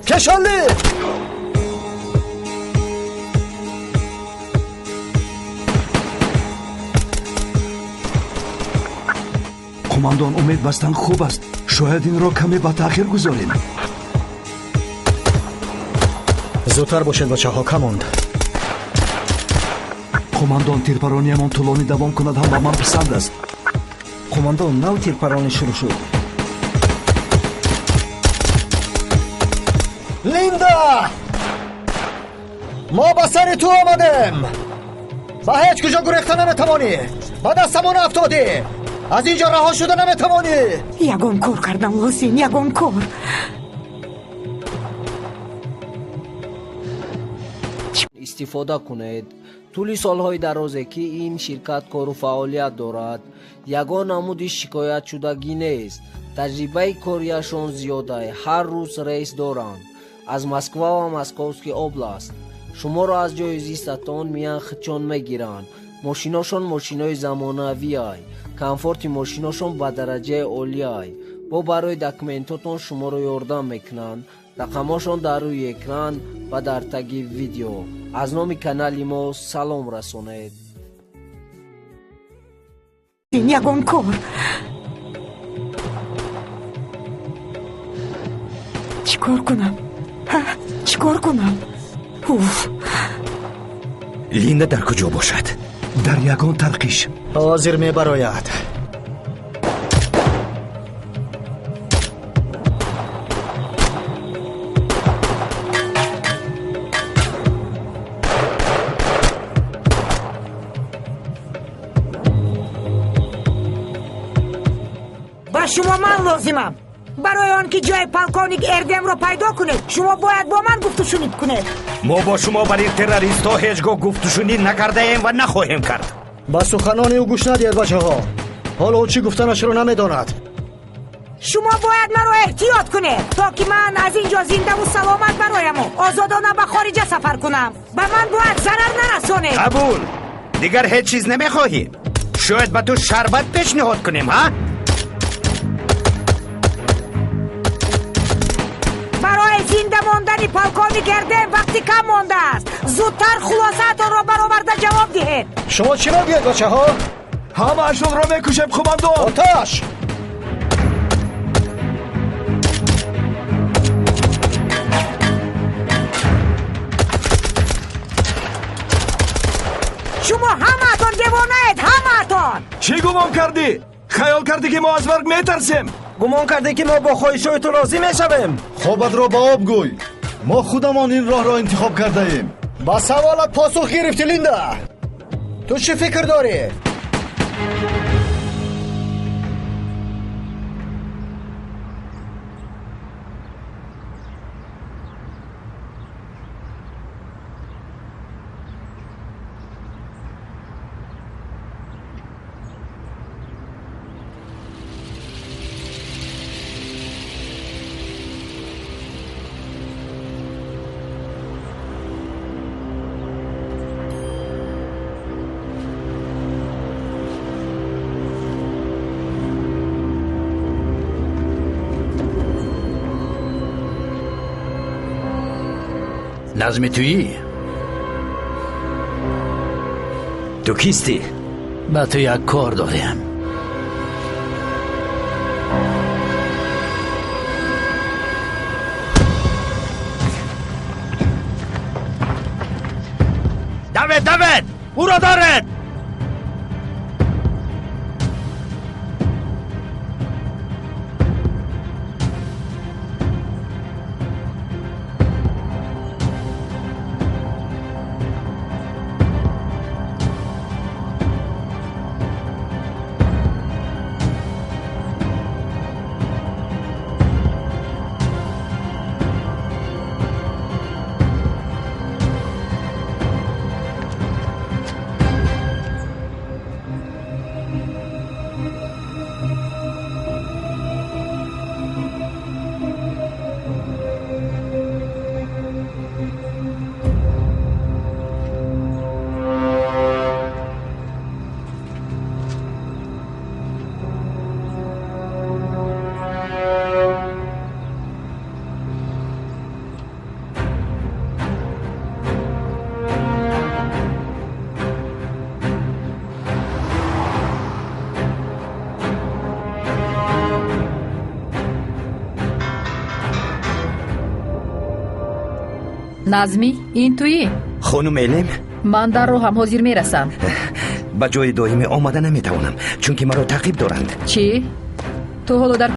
کشالی قماندان امید بستن خوب است. شاید این را کمی با تاخیر گذاریم. زودتر باشید بچه ها، کم موند. قماندان تیرپرانی همان طولانی دوام کند هم با من پسند است. قماندان نو تیرپرانی شروع شد. لیندا، ما به سر تو آمدیم. با هیچ کجا گریخته نمیتوانی. با دستمون افتادی. از اینجا رها شده نمیتوانی. یگان کار کردم حسین، یگان کار. استفاده کنید. طول سالهای درازه که این شرکت کار و فعالیت دارد، یگان نمود شکایت شدگی نیست. تجربه کاریشان زیاده. هر روز ریس دارند از مسکو و مسکوسکی اوبلاست. شما را از جای زیستتان میان خدشان میگیرند. ماشیناشان ماشینای زمانوی های. کمفورت ماشیناشان به درجه عالی های. با برای دکمنتاتون شما را یاردم میکنند. رقماشان در روی اکران و در تگ ویدیو. از نام کانال ما سلام رسانید. یگان کار. چیکار کنم؟ چیکار کنم؟ لیندا در کجا باشد؟ در یگان ترقیش. حاضر می براید. با شما من لازمم. برای آن که جای پالکونیک اردم رو پیدا کنید شما باید با من گفتشونید کنید. ما با شما برای تروریست ها هیچگاه گفتشونی نکرده ایم و نخواهیم کرد. با سخنان او گوش ندید بچه ها. حالا او چی گفتنش رو نمیداند. شما باید من رو احتیاط کنید تا که من از اینجا زنده و سلامت برایم آزادانه به خارج سفر کنم. به من باید ضرر نرسونید. قبول. دیگر هیچ چیز نمیخواهیم. شاید به تو شربت پیشنهاد کنیم ها؟ برای زنده ماندن پالکونیک اردم وقتی کم مانده است. زودتر خلاصه‌تان را برآورده جواب دهید. شما چی میگید بچه ها؟ همه اشون را میکشیم قماندان. آتش! شما همه‌تان دیوانه‌اید، همه‌تان. چی گمان کردی؟ خیال کردی که ما از مرگ میترسیم؟ گمان کرده که ما با خواهشای تو راضی میشویم. خوابت را با آب گوی. ما خودمان این راه را انتخاب کرده ایم. با سوالت پاسخ گرفتی لیندا. تو چه فکر داری؟ نظم تویی؟ تو کیستی؟ با تو یک کار داریم. دوید او را دارد. назмӣ ин туӣ? خانم علم ман дар роҳам ҳозир мерасам. ба ҷои доимӣ омада наметавонам, чунки маро таъқиб доранд. чӣ? ту ҳоло дар